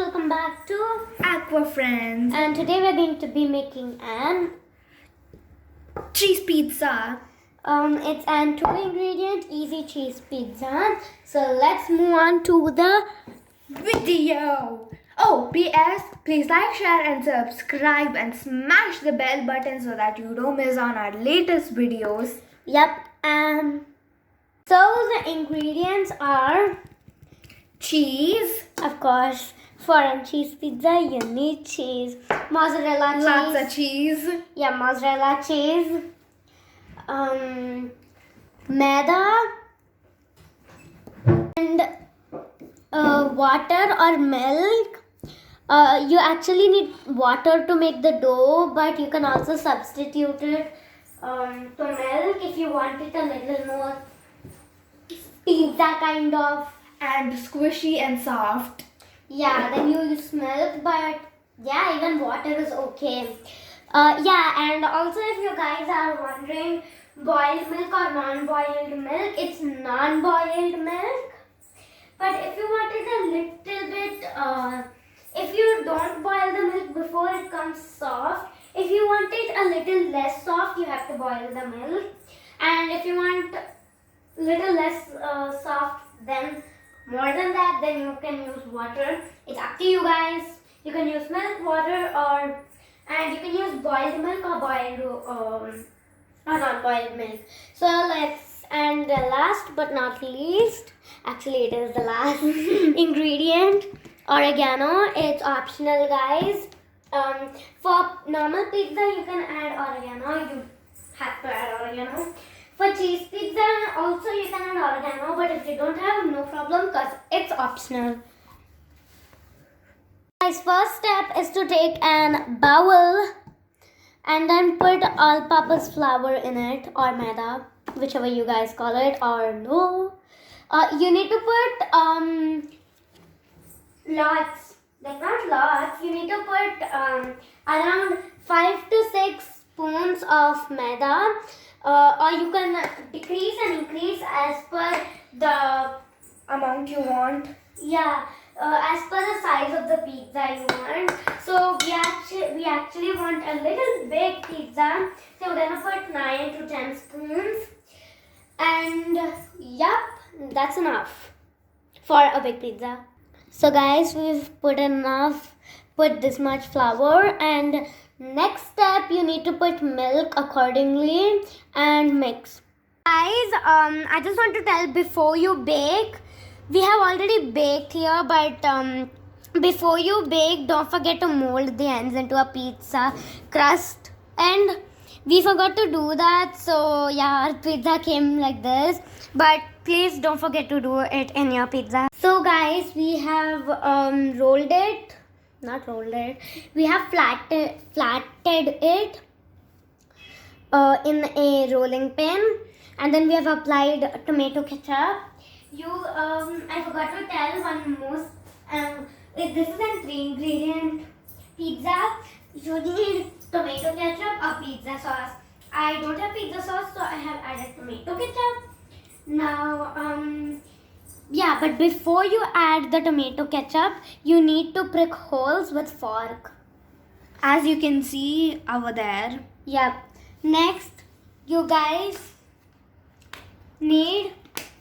welcome back to Aqua Friends. And today we're going to be making an Cheese pizza. It's an 2-ingredient easy cheese pizza. So let's move on to the Video. Oh, P.S. Please like, share and subscribe and smash the bell button so that you don't miss on our latest videos. Yep. So the ingredients are, Cheese. of course, for a cheese pizza you need cheese, mozzarella cheese. Lots of cheese. Yeah, mozzarella cheese. Maida and water or milk. You actually need water to make the dough, but you can also substitute it to milk if you want it a little more pizza kind of. And squishy and soft. Yeah, then you use milk, but yeah, even water is okay. Yeah, and also if you guys are wondering, boiled milk or non-boiled milk, it's non-boiled milk. But if you want it a little bit, if you don't boil the milk before it comes soft, if you want it a little less soft, you have to boil the milk. And if you want little less soft, then more than that, then you can use water. It's up to you guys. You can use milk, water, and you can use boiled milk or boiled or non-boiled milk. So and the last but not least, actually it is the last ingredient, oregano. It's optional, guys. For normal pizza, you can add oregano. You have to add oregano. For cheese pizza, also you can add oregano, but if you don't have, no problem, because it's optional. Guys, first step is to take an bowl and then put all-purpose flour in it, or maida, whichever you guys call it, or no. You need to put lots, like not lots. You need to put around 5 to 6 spoons of maida. Or you can decrease and increase as per the Amount you want. yeah, as per the size of the pizza you want. So we actually want a little big pizza, so we're gonna put 9 to 10 spoons, and yep, that's enough for a big pizza. So guys, we've put this much flour, and next step, you need to put milk accordingly and mix. Guys, I just want to tell, before you bake, we have already baked here, but before you bake, don't forget to mold the ends into a pizza crust. And we forgot to do that, so yeah, our pizza came like this. But please don't forget to do it in your pizza. So guys, we have we have flatted it in a rolling pin, and then we have applied tomato ketchup. I forgot to tell one more. This is a 3-ingredient pizza. You need tomato ketchup or pizza sauce. I don't have pizza sauce, so I have added tomato ketchup. Now, yeah, but before you add the tomato ketchup, you need to prick holes with fork. As you can see over there. Yep. Next, you guys need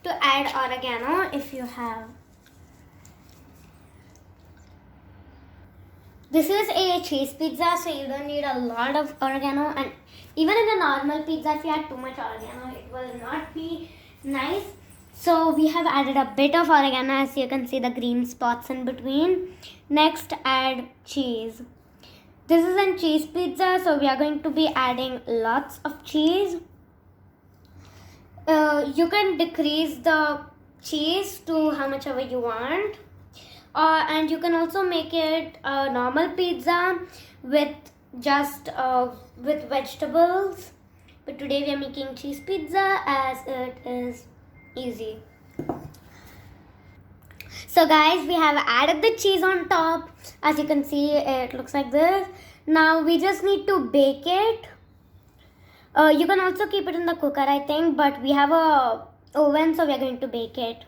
to add oregano if you have. This is a cheese pizza, so you don't need a lot of oregano. And even in a normal pizza, if you add too much oregano, it will not be nice. So we have added a bit of oregano, as you can see the green spots in between. Next, add cheese. This is a cheese pizza, so we are going to be adding lots of cheese. You can decrease the cheese to how much ever you want. And you can also make it a normal pizza with just with vegetables. But today we are making cheese pizza as it is easy. So guys, we have added the cheese on top. As you can see, it looks like this. Now we just need to bake it. You can also keep it in the cooker, I think, but we have a oven, so we are going to bake it.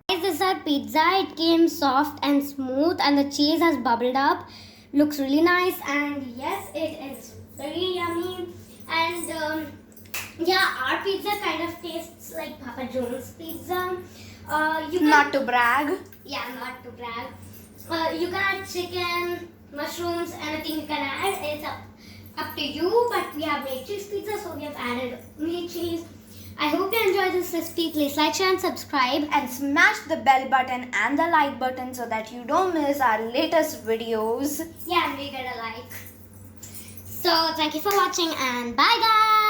Guys, this is our pizza. It came soft and smooth, and the cheese has bubbled up. Looks really nice, and yes, it is very yummy. And yeah, our pizza kind of tastes like Papa John's pizza. You can, Not to brag. yeah, not to brag. You can add chicken, mushrooms, anything you can add. It's up to you. But we have made cheese pizza, so we have added meat cheese. I hope you enjoyed this recipe. Please like, share, and subscribe. And smash the bell button and the like button so that you don't miss our latest videos. Yeah, and we get a like. So thank you for watching, and bye guys.